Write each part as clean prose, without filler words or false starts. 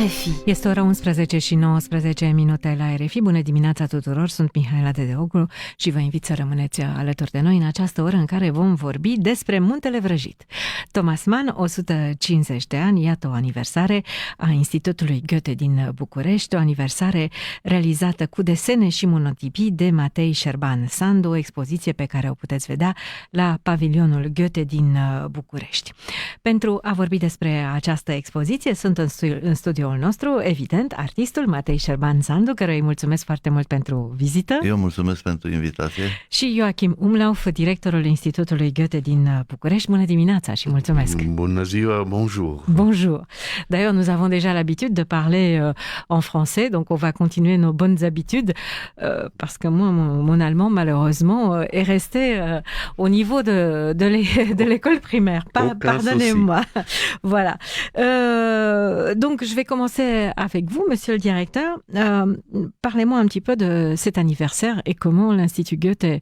RFI. Este ora 11 și 19 minute la RFI. Bună dimineața tuturor, sunt Mihaela Dedeoglu și vă invit să rămâneți alături de noi în această oră în care vom vorbi despre Muntele Vrăjit. Thomas Mann, 150 de ani, iată o aniversare a Institutului Goethe din București, o aniversare realizată cu desene și monotipii de Matei Șerban Sandu, o expoziție pe care o puteți vedea la pavilionul Goethe din București. Pentru a vorbi despre această expoziție sunt în studioul nostru, evident, artistul Matei Șerban Sandu, căruia îi mulțumesc foarte mult pentru vizită. Eu mulțumesc pentru invitație. Și Joachim Umlauf, directorul Institutului Goethe din București. Bună dimineața și mulțumesc. Bună ziua, bonjour. Bonjour. D'ailleurs, nous avons déjà l'habitude de parler en français, donc on va continuer nos bonnes habitudes, parce que moi, mon allemand, malheureusement, est resté au niveau de l'école primaire. Pardonnez-moi. Voilà. Donc, je vais commencer avec vous, monsieur le directeur. Parlez-moi un petit peu de cet anniversaire et comment l'Institut Goethe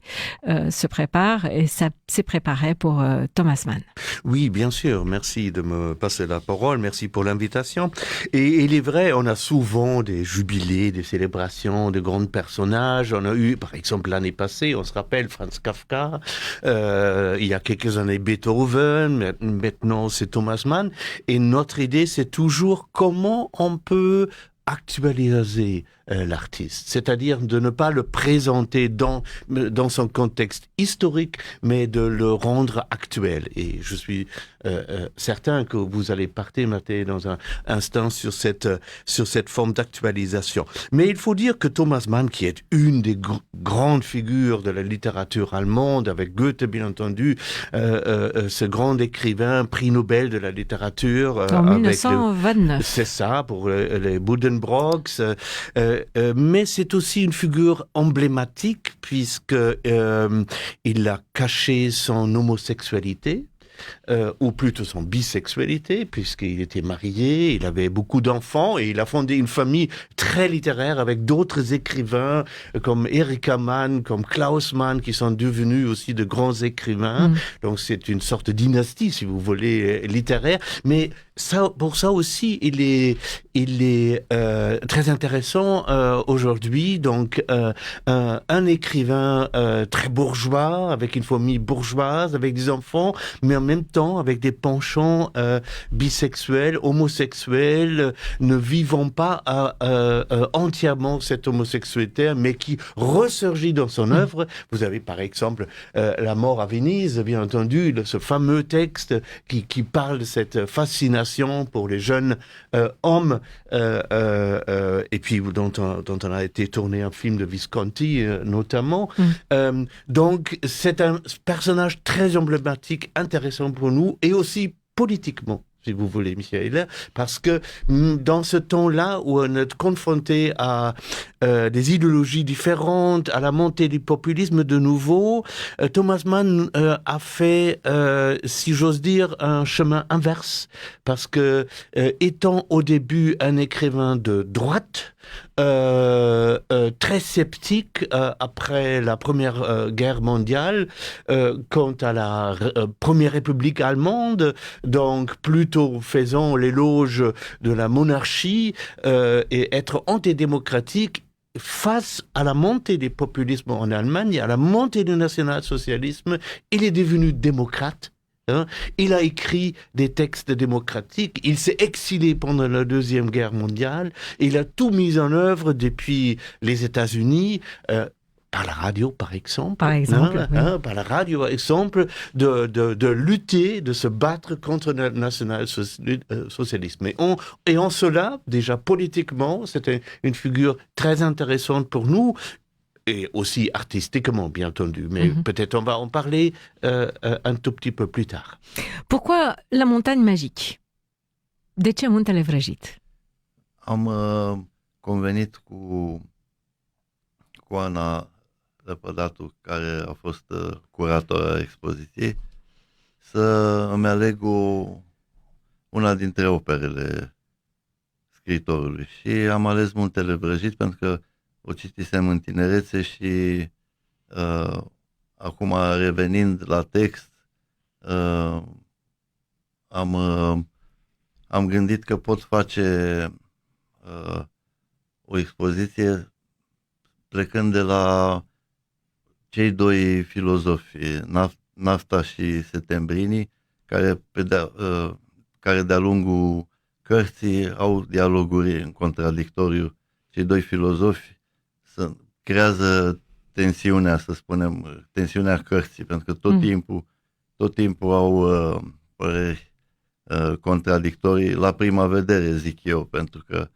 se prépare et s'est préparé pour Thomas Mann. Oui, bien sûr. Merci de me passer la parole. Merci pour l'invitation. Et il est vrai, on a souvent des jubilés, des célébrations de grands personnages. On a eu, par exemple, l'année passée, on se rappelle, Franz Kafka. Il y a quelques années, Beethoven. Maintenant, c'est Thomas Mann. Et notre idée, c'est toujours comment on peut actualiser l'artiste, c'est-à-dire de ne pas le présenter dans son contexte historique, mais de le rendre actuel. Et je suis certain que vous allez partager dans un instant sur cette forme d'actualisation. Mais il faut dire que Thomas Mann, qui est une des grandes figures de la littérature allemande, avec Goethe bien entendu, ce grand écrivain, prix Nobel de la littérature. En 1929. C'est ça, pour les Buddenbrooks. Mais c'est aussi une figure emblématique puisque il a caché son homosexualité. Ou plutôt son bisexualité, puisqu'il était marié, il avait beaucoup d'enfants et il a fondé une famille très littéraire avec d'autres écrivains comme Erika Mann, comme Klaus Mann, qui sont devenus aussi de grands écrivains. Donc c'est une sorte de dynastie, si vous voulez, littéraire. Mais ça, pour ça aussi, il est très intéressant aujourd'hui. Donc un écrivain très bourgeois, avec une famille bourgeoise, avec des enfants, mais en même temps avec des penchants bisexuels, homosexuels, ne vivant pas entièrement cette homosexualité, mais qui ressurgit dans son œuvre. Vous avez par exemple La mort à Venise, bien entendu, ce fameux texte qui parle de cette fascination pour les jeunes hommes, et puis dont on a été tourné un film de Visconti notamment. Donc c'est un personnage très emblématique, intéressant pour nous, et aussi politiquement, si vous voulez, Michael, parce que dans ce temps-là où on est confronté à des idéologies différentes, à la montée du populisme de nouveau, Thomas Mann a fait, si j'ose dire, un chemin inverse, parce que étant au début un écrivain de droite, très sceptique après la Première Guerre mondiale quant à la Première République allemande, donc plutôt faisant l'éloge de la monarchie et être antidémocratique face à la montée des populismes en Allemagne, à la montée du national-socialisme. Il est devenu démocrate. Il a écrit des textes démocratiques, il s'est exilé pendant la Deuxième Guerre mondiale, il a tout mis en œuvre depuis les États-Unis, par la radio par exemple, oui. Par la radio par exemple, de lutter, de se battre contre le national-socialisme. Et en cela, déjà politiquement, c'était une figure très intéressante pour nous, et aussi artistiquement, bien entendu. Mais peut-être on va en parler un tout petit peu plus tard. Pourquoi la montagne magique? De ce Muntele Vrăjit? Am convenit cu Ana Lepădatu, care a fost curatora expoziției, să îmi aleg una dintre operele scriitorului. Și am ales Muntele Vrăjit pentru că o citisem în tinerețe și acum revenind la text am gândit că pot face o expoziție plecând de la cei doi filozofi, Nafta și Settembrini, care de-a lungul cărții au dialoguri în contradictoriu. Cei doi filozofi creează tensiunea, să spunem, tensiunea cărții, pentru că tot timpul au păreri contradictorii la prima vedere, zic eu, pentru că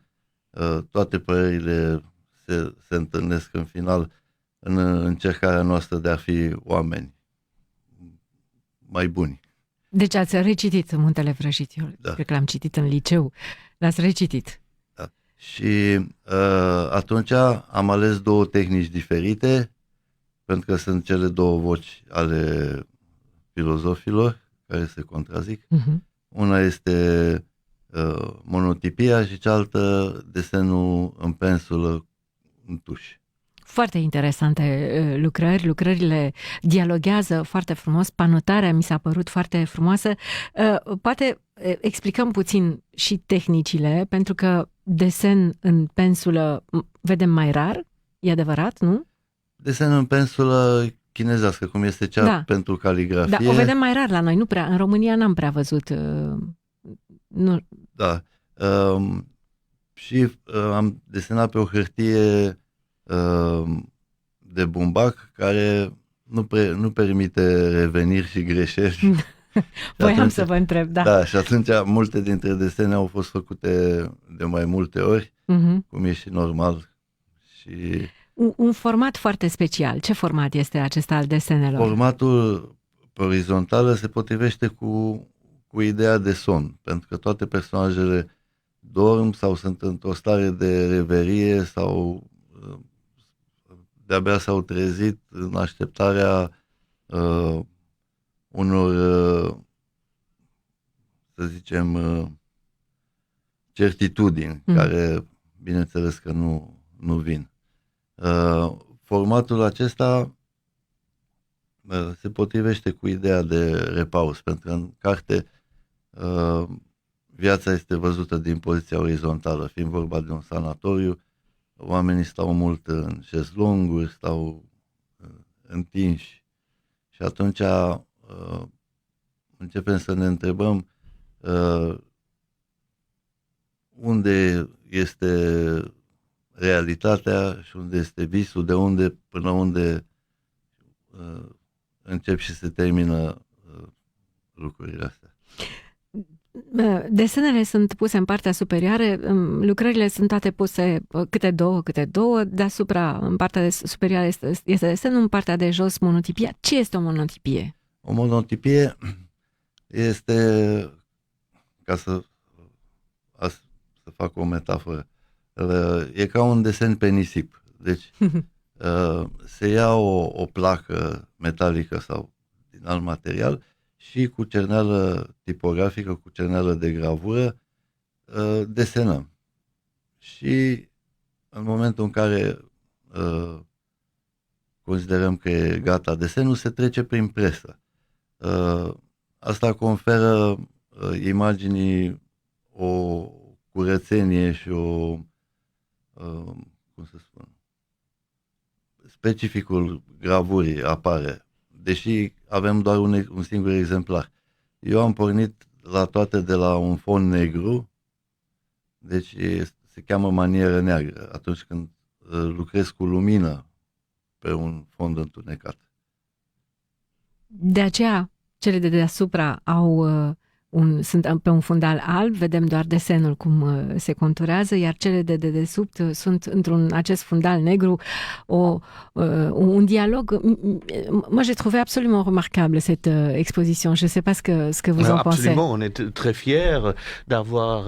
toate părerile se întâlnesc în final în încercarea noastră de a fi oameni mai buni. Deci ați recitit Muntele Vrăjit. Eu cred că l-am citit în liceu. L-ați recitit. Da. Și atunci am ales două tehnici diferite, pentru că sunt cele două voci ale filozofilor care se contrazic. Una este monotipia și cealaltă desenul în pensulă, în tuș. Foarte interesante lucrări. Lucrările dialoghează foarte frumos. Panotarea mi s-a părut foarte frumoasă. Poate explicăm puțin și tehnicile, pentru că desen în pensulă vedem mai rar, e adevărat, nu? Desen în pensulă chinezească, cum este cea pentru caligrafie. Da, o vedem mai rar la noi, nu prea. În România n-am prea văzut. Nu. Da. Și am desenat pe o hârtie de bumbac care nu permite reveniri și greșeli. Voiam să vă întreb, da. Da, și atunci multe dintre desene au fost făcute de mai multe ori, cum e și normal. Și un format foarte special. Ce format este acesta al desenelor? Formatul pe orizontală se potrivește cu ideea de somn, pentru că toate personajele dorm sau sunt într-o stare de reverie sau de-abia s-au trezit în așteptarea unor, să zicem, certitudini, care, bineînțeles că nu vin. Formatul acesta se potrivește cu ideea de repaus, pentru că în carte viața este văzută din poziția orizontală, fiind vorba de un sanatoriu. Oamenii stau mult în șezlonguri, stau întinși și atunci începem să ne întrebăm unde este realitatea și unde este visul, de unde până unde încep și se termină lucrurile astea. Desenele sunt puse în partea superioară, lucrările sunt toate puse câte două, deasupra, în partea superioară este desenul, în partea de jos monotipia. Ce este o monotipie? O monotipie este, ca să fac o metaforă, e ca un desen pe nisip. Deci se ia o placă metalică sau din alt material și cu cerneală tipografică, cu cerneală de gravură, desenăm. Și în momentul în care considerăm că e gata desenul, se trece prin presă. Asta conferă imaginii o curățenie și cum să spun, specificul gravurii apare. Deși avem doar un singur exemplar. Eu am pornit la toate de la un fond negru, deci se cheamă manieră neagră, atunci când lucrez cu lumină pe un fond întunecat. De aceea, cele de deasupra sunt pe un fundal alb, vedem doar desenul cum se conturează, iar cele de dedesubt sunt într-un acest fundal negru, un dialogue. Moi, j'ai trouvé absolument remarquable cette exposition. Je ne sais pas ce que vous en pensez. Absolument, on est très fiers d'avoir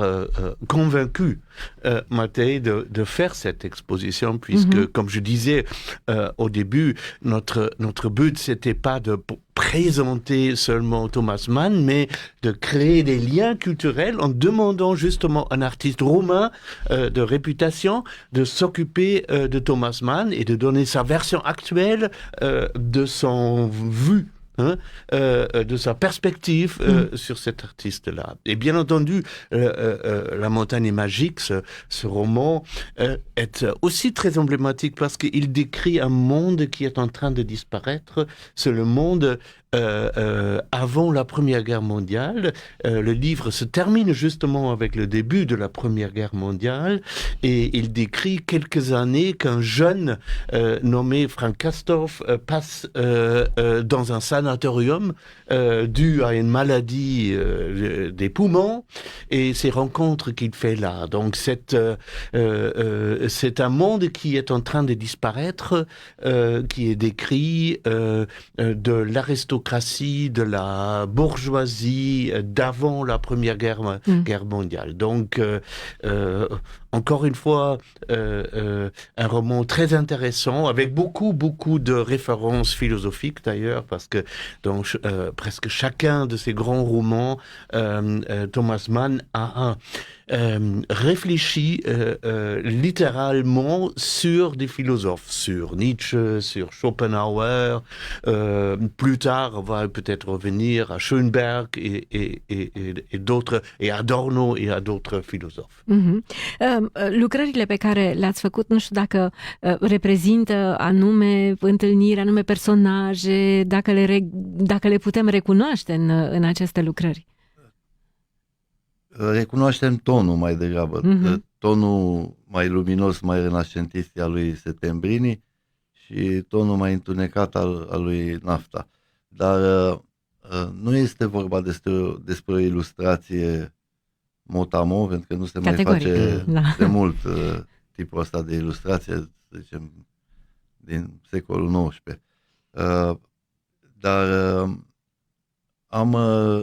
convaincu Matei de faire cette exposition, puisque, comme je disais au début, notre but, c'était pas de présenter seulement Thomas Mann, mais de créer des liens culturels en demandant justement à un artiste romain de réputation de s'occuper de Thomas Mann et de donner sa version actuelle de son vu de sa perspective sur cet artiste-là. Et bien entendu, La montagne est magique, ce roman, est aussi très emblématique parce qu'il décrit un monde qui est en train de disparaître. C'est le monde avant la Première Guerre mondiale. Le livre se termine justement avec le début de la Première Guerre mondiale et il décrit quelques années qu'un jeune nommé Frank Castorf passe dans un sanatorium dû à une maladie des poumons et ces rencontres qu'il fait là. Donc c'est un monde qui est en train de disparaître, qui est décrit de l'aristocratie, de la bourgeoisie d'avant la Première Guerre mondiale. Donc encore une fois, un roman très intéressant, avec beaucoup de références philosophiques d'ailleurs, parce que dans presque chacun de ces grands romans, Thomas Mann a réfléchi littéralement sur des philosophes, sur Nietzsche, sur Schopenhauer. Plus tard, on va peut-être revenir à Schönberg et d'autres, et à Adorno et à d'autres philosophes. Lucrările pe care le-ați făcut, nu știu dacă reprezintă anume întâlniri, anume personaje, dacă le putem recunoaște în aceste lucrări. Recunoaștem tonul mai degrabă, tonul mai luminos, mai renascentist al lui Settembrini și tonul mai întunecat al lui Nafta. Dar nu este vorba despre o ilustrație mot-a-mot, pentru că nu se mai face de mult tipul ăsta de ilustrație, să zicem, din secolul XIX. Dar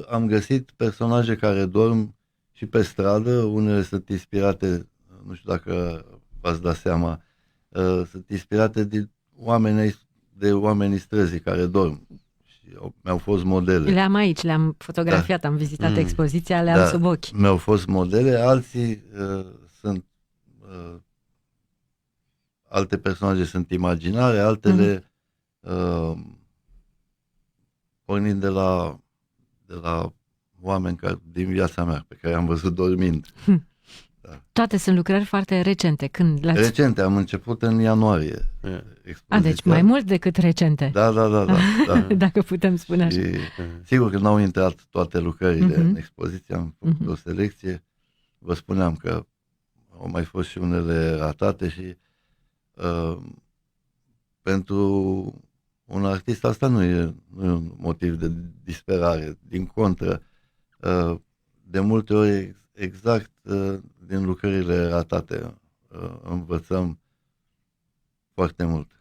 am găsit personaje care dorm și pe stradă, unele sunt inspirate, nu știu dacă v-ați dat seama, sunt inspirate de oamenii străzii care dorm. Și mi-au fost modele. Le-am aici, le-am fotografiat, am vizitat expoziția, le-am sub ochi. Mi-au fost modele, alții sunt alte personaje sunt imaginare, altele pornind de la oameni din viața mea, pe care am văzut dormind. Da. Toate sunt lucrări foarte recente. Recente, am început în ianuarie. Deci mai mult decât recente. Da. Dacă putem spune așa. Și, sigur că n-au intrat toate lucrările în expoziție, am făcut o selecție. Vă spuneam că au mai fost și unele ratate și pentru un artist asta nu e un motiv de disperare. Din contră, de multe ori exact din lucrările ratate învățăm foarte mult.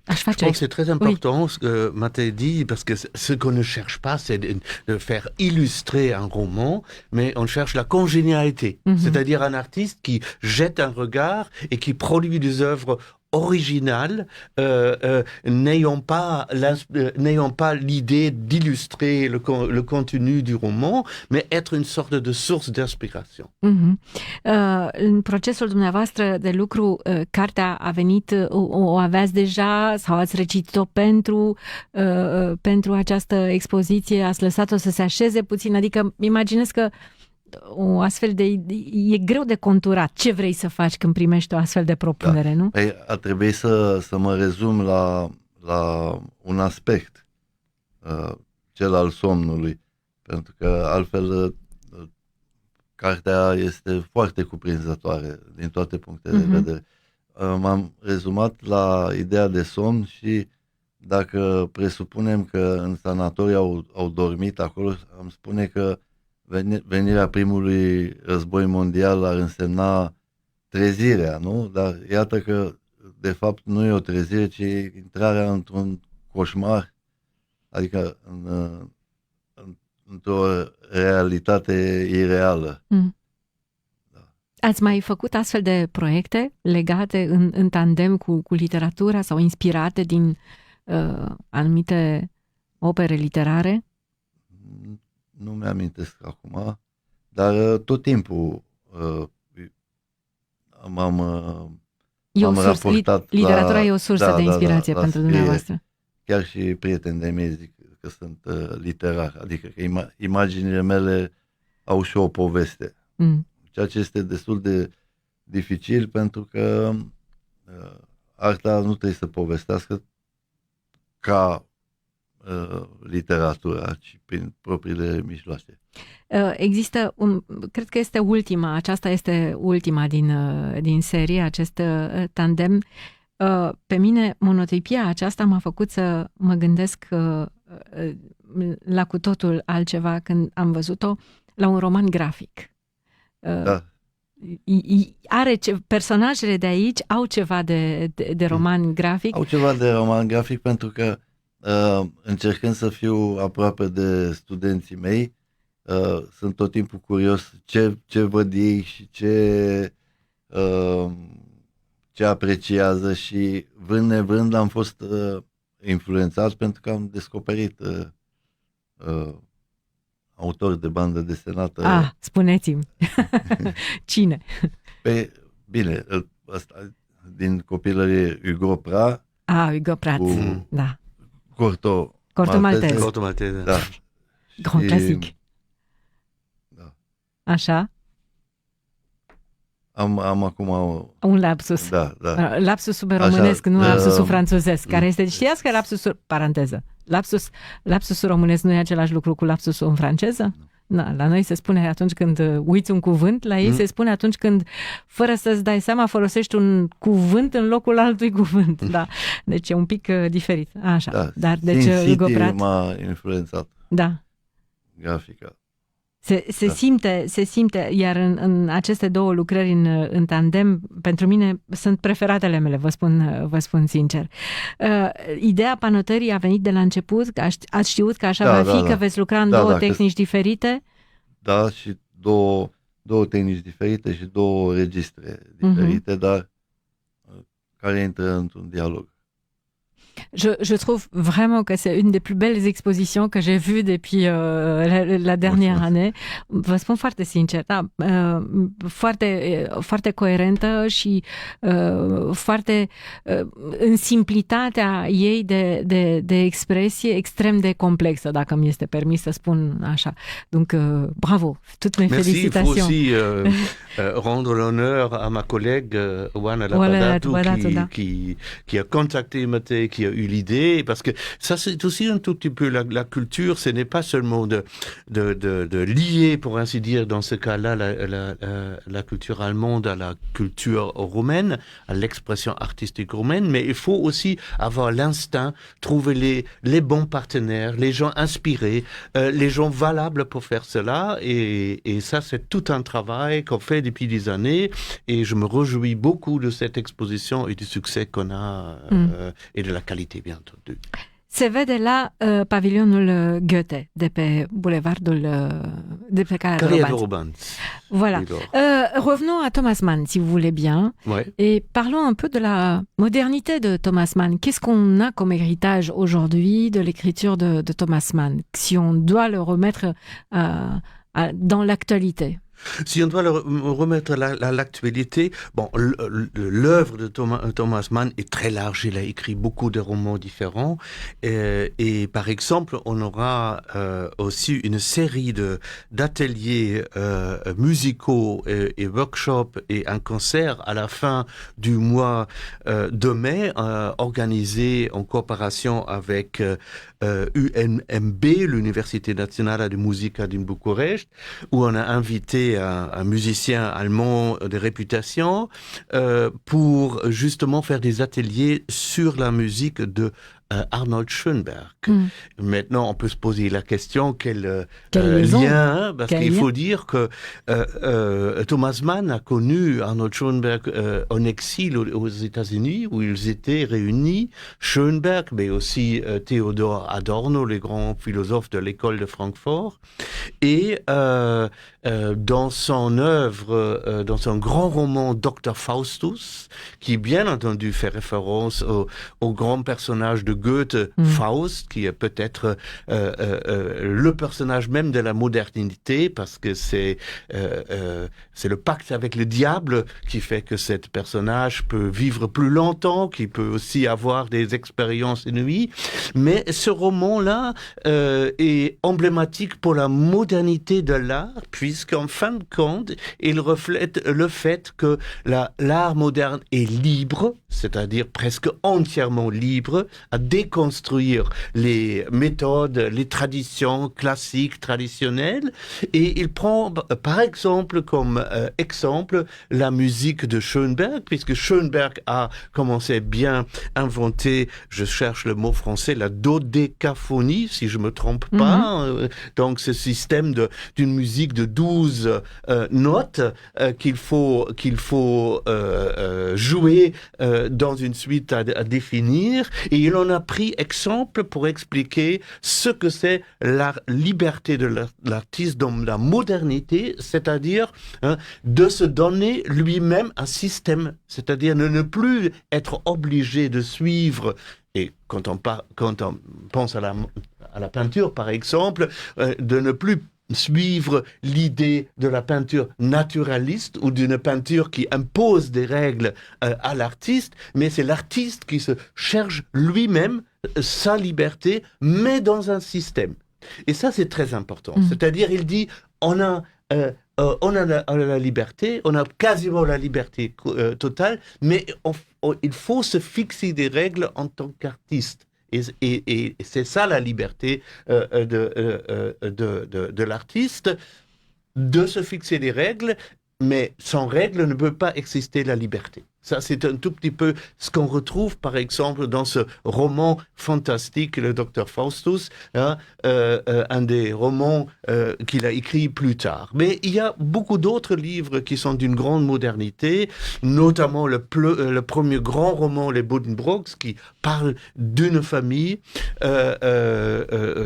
Je pense que c'est très important ce que Mattei dit, parce que ce qu'on ne cherche pas, c'est de faire illustrer un roman, mais on cherche la congénialité, c'est-à-dire un artiste qui jette un regard et qui produit des œuvres originales, n'ayant pas l'idée d'illustrer le contenu du roman, mais être une sorte de source d'inspiration. În procesul dumneavoastră de lucru, cartea a venit, o aveați deja sau ați recitit-o pentru această expoziție, ați lăsat-o să se așeze puțin, adică imaginez că o astfel e greu de conturat ce vrei să faci când primești o astfel de propunere, nu? A trebuit să mă rezum la un aspect, cel al somnului, pentru că altfel cartea este foarte cuprinzătoare din toate punctele de vedere. M-am rezumat la ideea de somn și dacă presupunem că în sanatoriu au dormit acolo, am spune că venirea primului război mondial ar însemna trezirea, nu? Dar iată că de fapt nu e o trezire, ci intrarea într-un coșmar, adică într-o realitate ireală. Da. Ați mai făcut astfel de proiecte legate în tandem cu literatura sau inspirate din anumite opere literare? Nu mi-amintesc acum, dar tot timpul m-am raportat literatura e o sursă de inspirație pentru dumneavoastră. Chiar și prieteni de mei zic că sunt literar, adică că imaginile mele au și o poveste. Ceea ce este destul de dificil pentru că arta nu trebuie să povestească ca literatura, ci prin propriile mijloace. Există, cred că aceasta este ultima din serie, acest tandem. Pe mine, monotipia aceasta m-a făcut să mă gândesc la cu totul altceva când am văzut-o, la un roman grafic. Da. Personajele de aici au ceva de roman grafic. Au ceva de roman grafic pentru că încercând să fiu aproape de studenții mei, sunt tot timpul curios ce văd ei și ce apreciază și vrând nevrând am fost influențat pentru că am descoperit autor de bandă desenată. Spuneți-mi. Cine? Bine, ăsta din copilărie Hugo Pratt. Hugo Pratt, da. Corto Maltese. Da. Grand clasic. Da. Așa? Am acum un lapsus. Da. Lapsusul românesc, nu lapsusul franțuzesc, care este, știați că lapsusul românesc nu e același lucru cu lapsusul în franceză? Na, la noi se spune atunci când uiți un cuvânt, la ei se spune atunci când, fără să-ți dai seama, folosești un cuvânt în locul altui cuvânt. Da. Deci e un pic diferit. Așa. Da. Dar deci Hugo Pratt m-a influențat. Da. Grafica. Se simte, iar în aceste două lucrări în tandem, pentru mine sunt preferatele mele, vă spun sincer. Ideea panotării a venit de la început, că ați știut că așa va fi, că veți lucra în două tehnici diferite? Da, și două tehnici diferite și două registre diferite, dar care intră într-un dialog. Je trouve vraiment que c'est une des plus belles expositions que j'ai vues depuis la dernière année. Vă spun foarte sincer, da, foarte coerentă și foarte în simplitatea ei de expresie extrem de complexă, dacă mi este permis să spun așa. Donc, bravo, toutes mes félicitations. Merci, il faut aussi rendre l'honneur à ma collègue Oana Lapadatou qui a contacté Mate, qui a eu l'idée, parce que ça c'est aussi un tout petit peu la culture, ce n'est pas seulement de lier, pour ainsi dire, dans ce cas-là, la culture allemande à la culture roumaine, à l'expression artistique roumaine, mais il faut aussi avoir l'instinct, trouver les bons partenaires, les gens inspirés, les gens valables pour faire cela, et ça c'est tout un travail qu'on fait depuis des années, et je me réjouis beaucoup de cette exposition et du succès qu'on a et de la qualité, bien entendu. Se vede la pavilionul Goethe de pe bulevardul de pe Calea Robanț. Voilà. Revenons à Thomas Mann, si vous voulez bien, et parlons un peu de la modernité de Thomas Mann. Qu'est-ce qu'on a comme héritage aujourd'hui de l'écriture de Thomas Mann, si on doit le remettre dans l'actualité? Si on doit le remettre à l'actualité, bon, l'œuvre de Thomas Mann est très large. Il a écrit beaucoup de romans différents. Et par exemple, on aura aussi une série d'ateliers musicaux et workshops et un concert à la fin du mois de mai, organisé en coopération avec UNMB, l'Université Națională de Muzică din București, où on a invité un musicien allemand de réputation pour justement faire des ateliers sur la musique de Arnold Schoenberg. Maintenant, on peut se poser la question quel lien, parce qu'il faut dire que Thomas Mann a connu Arnold Schoenberg en exil aux États-Unis, où ils étaient réunis, Schoenberg, mais aussi Theodor Adorno, les grands philosophes de l'école de Francfort, et dans son œuvre, dans son grand roman Dr. Faustus, qui bien entendu fait référence au grand personnage de Goethe, Faust, qui est peut-être le personnage même de la modernité, parce que c'est le pacte avec le diable qui fait que ce personnage peut vivre plus longtemps, qui peut aussi avoir des expériences inouïes. Mais ce roman-là est emblématique pour la modernité de l'art, puisqu'en fin de compte, il reflète le fait que l'art moderne est libre, c'est-à-dire presque entièrement libre, à déconstruire les méthodes, les traditions classiques, traditionnelles, et il prend par exemple comme exemple la musique de Schoenberg, puisque Schoenberg a commencé bien inventer, je cherche le mot français, la dodécaphonie, si je me trompe pas, donc ce système d'une musique de 12 notes qu'il faut jouer dans une suite à définir, et il en a pris exemple pour expliquer ce que c'est la liberté de l'artiste dans la modernité, c'est-à-dire de se donner lui-même un système, c'est-à-dire de ne plus être obligé de suivre. Et quand on pense à la peinture, par exemple, de ne plus suivre l'idée de la peinture naturaliste ou d'une peinture qui impose des règles à l'artiste, mais c'est l'artiste qui se cherche lui-même sa liberté, mais dans un système. Et ça, c'est très important. C'est-à-dire, il dit, on a la liberté, on a quasiment la liberté totale, mais il faut se fixer des règles en tant qu'artiste. Et c'est ça la liberté de l'artiste, de se fixer des règles, mais sans règles ne peut pas exister la liberté. Ça, c'est un tout petit peu ce qu'on retrouve, par exemple, dans ce roman fantastique, le Dr Faustus, un des romans qu'il a écrit plus tard. Mais il y a beaucoup d'autres livres qui sont d'une grande modernité, notamment le premier grand roman, les Buddenbrooks, qui parle d'une famille dans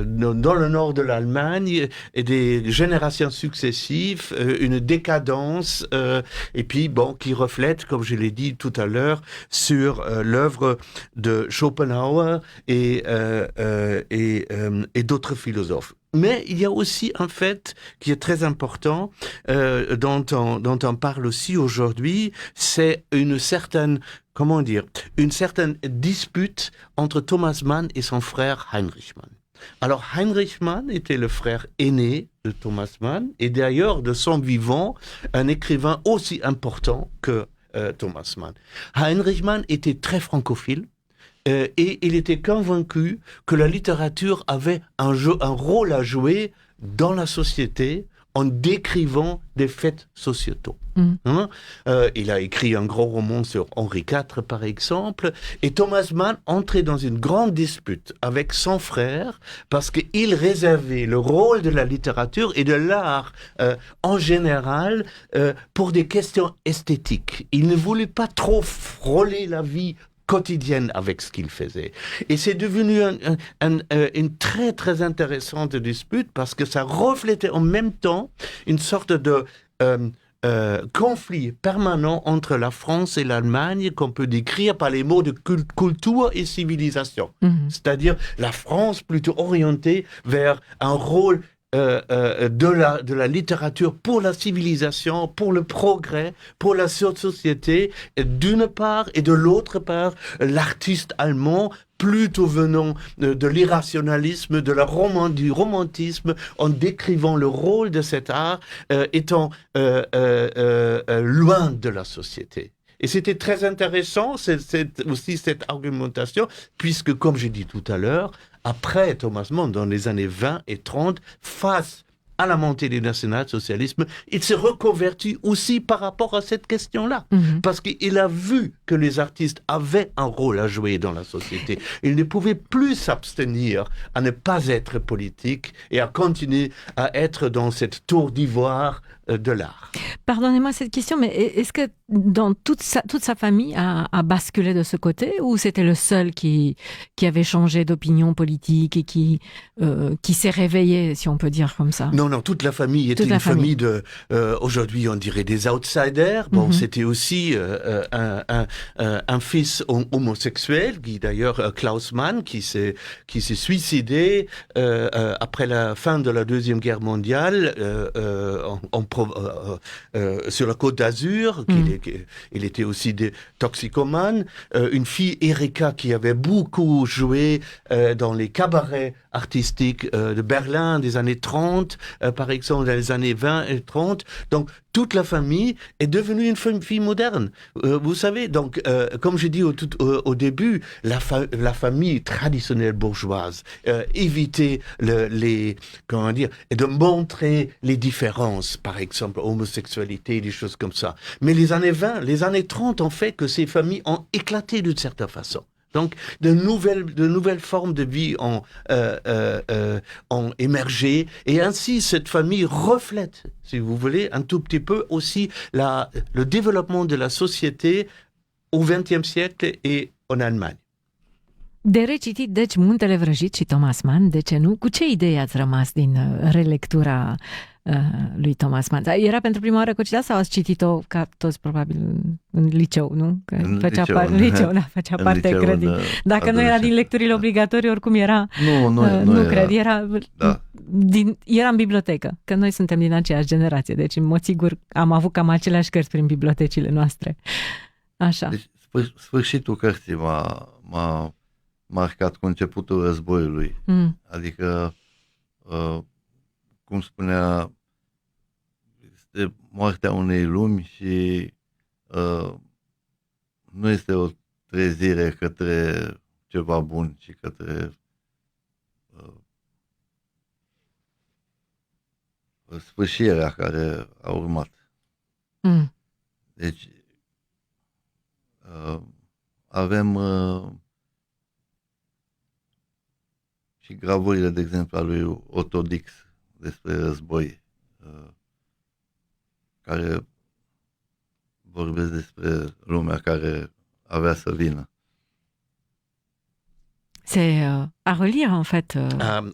le nord de l'Allemagne, et des générations successives, une décadence, et puis, qui reflète, comme je l'ai dit tout à l'heure, sur l'œuvre de Schopenhauer et d'autres philosophes. Mais il y a aussi un fait qui est très important, dont on parle aussi aujourd'hui, c'est une certaine dispute entre Thomas Mann et son frère Heinrich Mann. Alors Heinrich Mann était le frère aîné de Thomas Mann, et d'ailleurs de son vivant, un écrivain aussi important que Thomas Mann. Heinrich Mann était très francophile, et il était convaincu que la littérature avait un rôle à jouer dans la société en décrivant des faits sociétaux. Il a écrit un gros roman sur Henri IV, par exemple, et Thomas Mann entrait dans une grande dispute avec son frère parce qu'il réservait le rôle de la littérature et de l'art en général pour des questions esthétiques. Il ne voulait pas trop frôler la vie quotidienne avec ce qu'il faisait. Et c'est devenu une très très intéressante dispute parce que ça reflétait en même temps une sorte de conflit permanent entre la France et l'Allemagne qu'on peut décrire par les mots de culture et civilisation. C'est-à-dire la France plutôt orientée vers un rôle de la littérature pour la civilisation, pour le progrès, pour la société, d'une part, et de l'autre part, l'artiste allemand, plutôt venant de l'irrationalisme, du romantisme, en décrivant le rôle de cet art étant loin de la société. Et c'était très intéressant, aussi cette argumentation, puisque, comme j'ai dit tout à l'heure, après Thomas Mann, dans les années 20 et 30, face à la montée du national-socialisme, il s'est reconverti aussi par rapport à cette question-là. Parce qu'il a vu que les artistes avaient un rôle à jouer dans la société. Il ne pouvait plus s'abstenir à ne pas être politique et à continuer à être dans cette tour d'ivoire de l'art. Pardonnez-moi cette question, mais est-ce que dans toute sa famille a basculé de ce côté, ou c'était le seul qui avait changé d'opinion politique et qui s'est réveillé, si on peut dire comme ça? Non, toute la famille était une famille de, aujourd'hui on dirait des outsiders. Bon, c'était aussi un fils homosexuel, qui d'ailleurs, Klaus Mann, qui s'est suicidé après la fin de la Deuxième Guerre mondiale sur la Côte d'Azur. Il était aussi toxicomane. Une fille, Erika, qui avait beaucoup joué dans les cabarets artistiques de Berlin des années 30, par exemple, dans les années 20 et 30. Donc, toute la famille est devenue une fille moderne. Vous savez, donc, comme j'ai dit au début, la famille traditionnelle bourgeoise évitait comment dire, et de montrer les différences, par exemple, homosexualité, des choses comme ça. Mais les années 20, les années 30 ont fait que ces familles ont éclaté d'une certaine façon. Donc, de nouvelles formes de vie ont émergé, et ainsi cette famille reflète, si vous voulez, un tout petit peu aussi le développement de la société au XXe siècle et en Allemagne. De recitit, deci, Muntele Vrăjit și Thomas Mann, de ce nu? Cu ce idei ați rămas din relectura lui Thomas Mann? Era pentru prima oară că o citiți sau ați citit-o ca toți probabil în liceu, nu? Că făcea parte, cred. Dacă nu era din lecturile obligatorii, oricum era... Nu cred, era în bibliotecă, că noi suntem din aceeași generație, deci în mod sigur am avut cam aceleași cărți prin bibliotecile noastre. Așa. Deci, sfârșitul cărții m-a marcat cu începutul războiului. Adică, cum spunea, este moartea unei lumi și nu este o trezire către ceva bun, ci către sfârșirea care a urmat. Deci, avem și gravurile, de exemplu, a lui Otto Dix despre război, care vorbesc despre lumea care avea să vină. C'est à relire, en fait.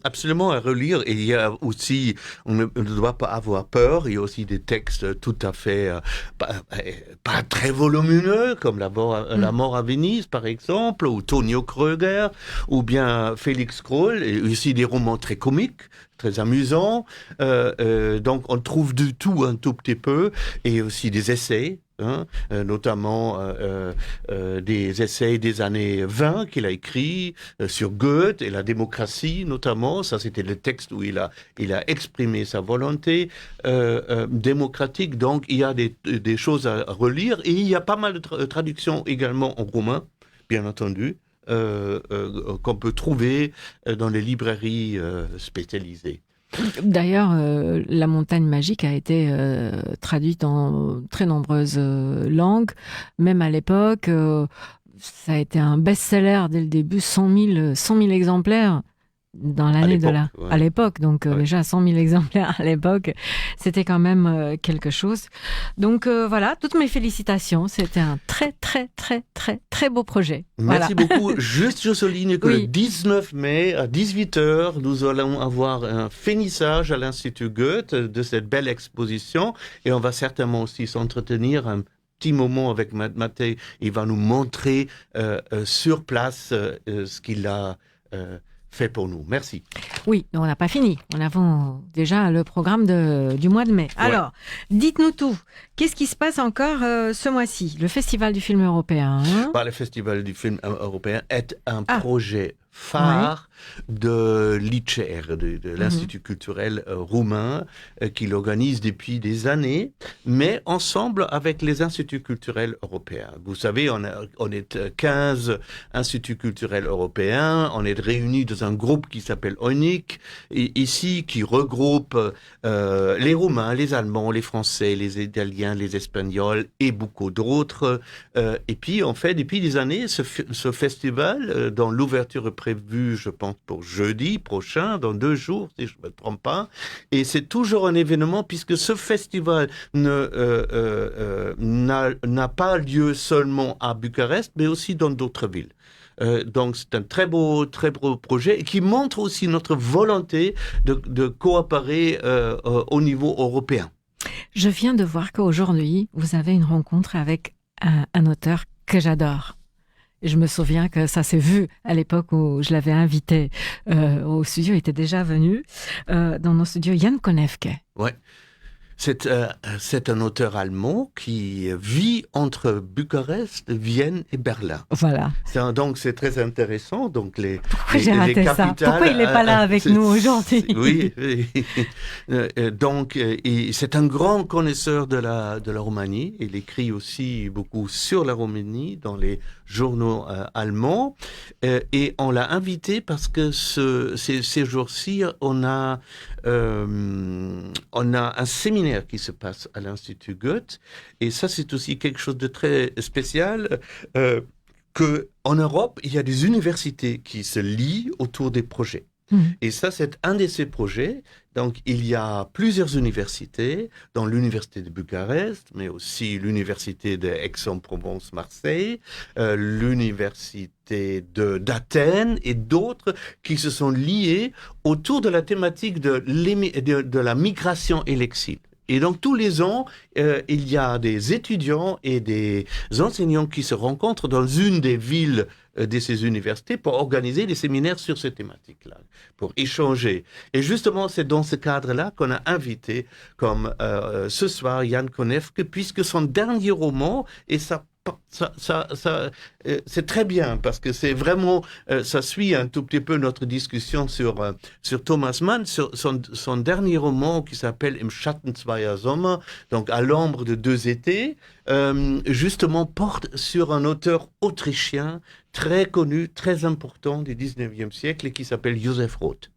Absolument à relire. Et il y a aussi, on ne doit pas avoir peur, il y a aussi des textes tout à fait pas très volumineux, comme La mort à Venise, par exemple, ou Tonio Kröger, ou bien Félix Kroll, et aussi des romans très comiques, très amusants. Donc on trouve du tout un tout petit peu, et aussi des essais. Notamment des essais des années 20 qu'il a écrits sur Goethe et la démocratie notamment. Ça, c'était le texte où il a exprimé sa volonté démocratique. Donc, il y a des choses à relire. Et il y a pas mal de traductions également en roumain, bien entendu, qu'on peut trouver dans les librairies spécialisées. D'ailleurs, La montagne magique a été traduite en très nombreuses langues. Même à l'époque, ça a été un best-seller dès le début, 100 000 exemplaires dans l'année à l'époque. Donc déjà 100 000 exemplaires à l'époque, c'était quand même quelque chose. Donc voilà, toutes mes félicitations. C'était un très, très, très, très, très beau projet. Merci beaucoup. Juste, je souligne que le 19 mai, à 18h, nous allons avoir un finissage à l'Institut Goethe de cette belle exposition. Et on va certainement aussi s'entretenir un petit moment avec Mattei. Il va nous montrer sur place ce qu'il a fait pour nous. Merci. Oui, on n'a pas fini. On a déjà le programme du mois de mai. Alors, dites-nous tout. Qu'est-ce qui se passe encore ce mois-ci? Le Festival du film européen. Le Festival du film européen est un projet phare de l'ICER, de l'Institut culturel roumain, qui l'organise depuis des années, mais ensemble avec les instituts culturels européens. Vous savez, on est 15 instituts culturels européens, on est réunis dans un groupe qui s'appelle ONIC, ici, qui regroupe les Roumains, les Allemands, les Français, les Italiens, les Espagnols et beaucoup d'autres. Et puis, en fait, depuis des années, ce festival, dont l'ouverture est prévue, je pense, pense pour jeudi prochain, dans 2 jours, si je ne me trompe pas. Et c'est toujours un événement, puisque ce festival n'a pas lieu seulement à Bucarest, mais aussi dans d'autres villes. Donc c'est un très beau projet qui montre aussi notre volonté de coopérer au niveau européen. Je viens de voir qu'aujourd'hui, vous avez une rencontre avec un auteur que j'adore. Je me souviens que ça s'est vu à l'époque où je l'avais invité au studio. Il était déjà venu dans nos studios, Jan Konevke. Ouais. C'est un auteur allemand qui vit entre Bucarest, Vienne et Berlin. Voilà. Donc c'est très intéressant. Donc Pourquoi j'ai raté ça? Pourquoi il n'est pas là avec nous aujourd'hui? Oui. Donc c'est un grand connaisseur de la Roumanie. Il écrit aussi beaucoup sur la Roumanie dans les journaux allemands. Et on l'a invité parce que ces jours-ci, on a un séminaire qui se passe à l'Institut Goethe, et ça c'est aussi quelque chose de très spécial, qu'en Europe, il y a des universités qui se lient autour des projets. Et ça, c'est un de ces projets. Donc, il y a plusieurs universités, dont l'université de Bucarest, mais aussi l'université d'Aix-en-Provence-Marseille, l'université d'Athènes et d'autres qui se sont liés autour de la thématique de la migration et l'exil. Et donc, tous les ans, il y a des étudiants et des enseignants qui se rencontrent dans une des villes de ces universités pour organiser des séminaires sur ces thématiques-là, pour échanger. Et justement, c'est dans ce cadre-là qu'on a invité, comme ce soir, Jan Konevke, puisque son dernier roman, et ça c'est très bien, parce que c'est vraiment, ça suit un tout petit peu notre discussion sur Thomas Mann, sur son dernier roman qui s'appelle Im Schatten zweier Sommer, donc à l'ombre de 2 étés, justement porte sur un auteur autrichien très connu, très important du 19e siècle, et qui s'appelle Joseph Roth.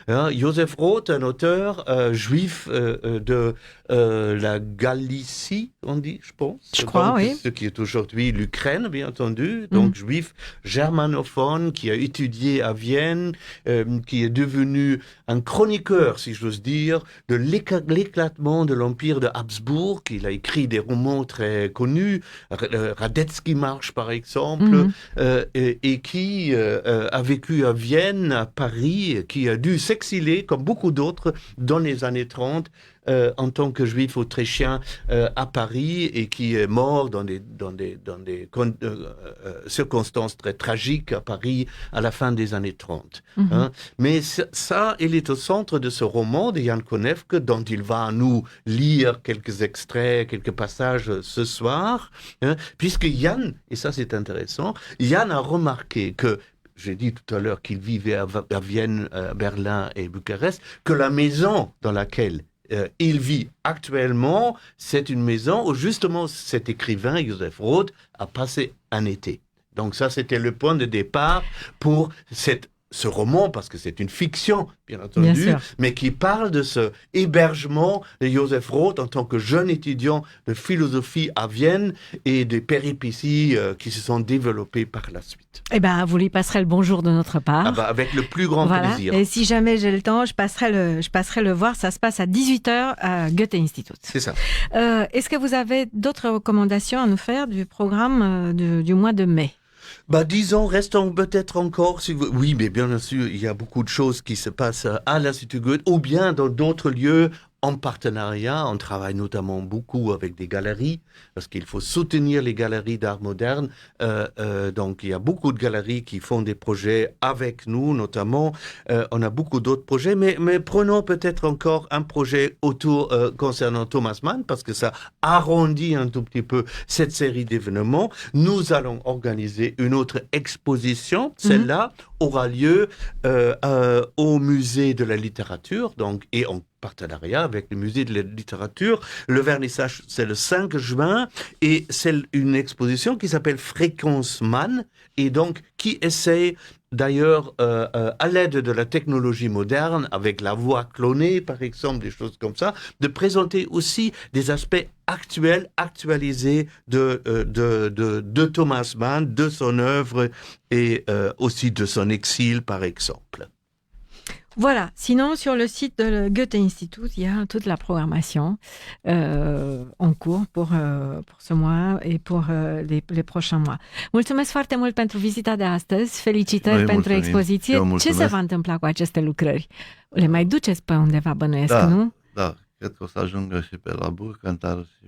Joseph Roth, un auteur juif de la Galicie, on dit, je pense. Je crois, donc, oui. Ce qui est aujourd'hui l'Ukraine, bien entendu. Donc, juif germanophone, qui a étudié à Vienne, qui est devenu un chroniqueur, si j'ose dire, de l'éclatement de l'Empire de Habsbourg. Il a écrit des romans très connus, Radetzky Marche, par exemple, et qui a vécu à Vienne, à Paris, qui a dû s'exiler, comme beaucoup d'autres, dans les années 30, en tant que juif autrichien à Paris, et qui est mort dans des circonstances très tragiques à Paris à la fin des années 30. Mais ça, il est au centre de ce roman de Jan Konevke, dont il va nous lire quelques extraits, quelques passages ce soir, puisque Jan, et ça c'est intéressant, Jan a remarqué que, j'ai dit tout à l'heure qu'il vivait à Vienne, Berlin et Bucarest, que la maison dans laquelle il vit actuellement, c'est une maison où justement cet écrivain, Joseph Roth, a passé un été. Donc ça, c'était le point de départ pour ce roman, parce que c'est une fiction, bien entendu, mais qui parle de ce hébergement de Joseph Roth en tant que jeune étudiant de philosophie à Vienne et des péripéties qui se sont développées par la suite. Eh bien, vous lui passerez le bonjour de notre part. Avec le plus grand plaisir. Et si jamais j'ai le temps, je passerai le voir. Ça se passe à 18h à Goethe Institut. C'est ça. Est-ce que vous avez d'autres recommandations à nous faire du programme du mois de mai ? Disons, restons peut-être encore, oui, mais bien sûr, il y a beaucoup de choses qui se passent à l'Institut Goethe, ou bien dans d'autres lieux en partenariat. On travaille notamment beaucoup avec des galeries, parce qu'il faut soutenir les galeries d'art moderne. Donc, il y a beaucoup de galeries qui font des projets avec nous, notamment. On a beaucoup d'autres projets, mais prenons peut-être encore un projet concernant Thomas Mann, parce que ça arrondit un tout petit peu cette série d'événements. Nous allons organiser une autre exposition. Celle-là aura lieu au musée de la littérature, donc, et en partenariat avec le musée de la littérature. Le vernissage, c'est le 5 juin, et c'est une exposition qui s'appelle Fréquence Mann, et donc qui essaie d'ailleurs, à l'aide de la technologie moderne, avec la voix clonée, par exemple, des choses comme ça, de présenter aussi des aspects actualisé de Thomas Mann, de son œuvre et aussi de son exil, par exemple. Voilà. Sinon, sur le site de Goethe Institut, il y a toute la programmation en cours pour ce mois et pour les prochains mois. Mulțumesc foarte mult pentru vizita de astăzi. Felicitări Noi pentru mulțumim. expoziție. Eu Ce mulțumesc. se va întâmpla cu aceste lucrări? Le mai duceți pe undeva, bănuiesc, nu? Da, cred că o să ajungă și pe la Burgkantal și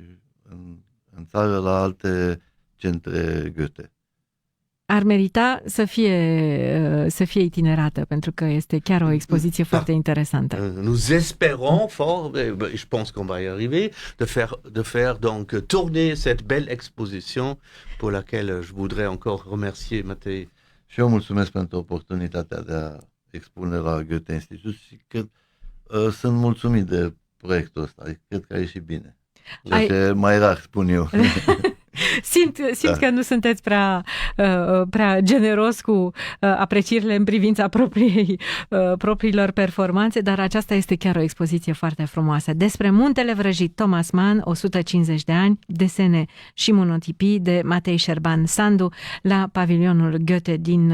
în țară la alte centre Goethe. Ar merita să fie itinerată, pentru că este chiar o expoziție foarte interesantă. Nous espérons fort, je pense qu'on va y arriver, de faire donc tourner cette belle exposition pour laquelle je voudrais encore remercier Matei. Și eu mulțumesc pentru oportunitatea de a expune la Goethe Institut și cred, sunt mulțumit de proiectul ăsta. Cred că a ieșit bine. Deci mai rar, spun eu. Simt că nu sunteți prea generos cu aprecierile în privința propriilor performanțe, dar aceasta este chiar o expoziție foarte frumoasă. Despre Muntele Vrăjit, Thomas Mann, 150 de ani, desene și monotipii de Matei Șerban Sandu la pavilionul Goethe din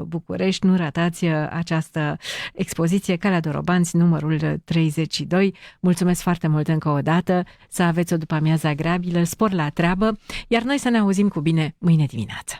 București. Nu ratați această expoziție, Calea Dorobanți, numărul 32. Mulțumesc foarte mult încă o dată, să aveți o după-amiază agreabilă, spor la treabă, iar noi să ne auzim cu bine mâine dimineață.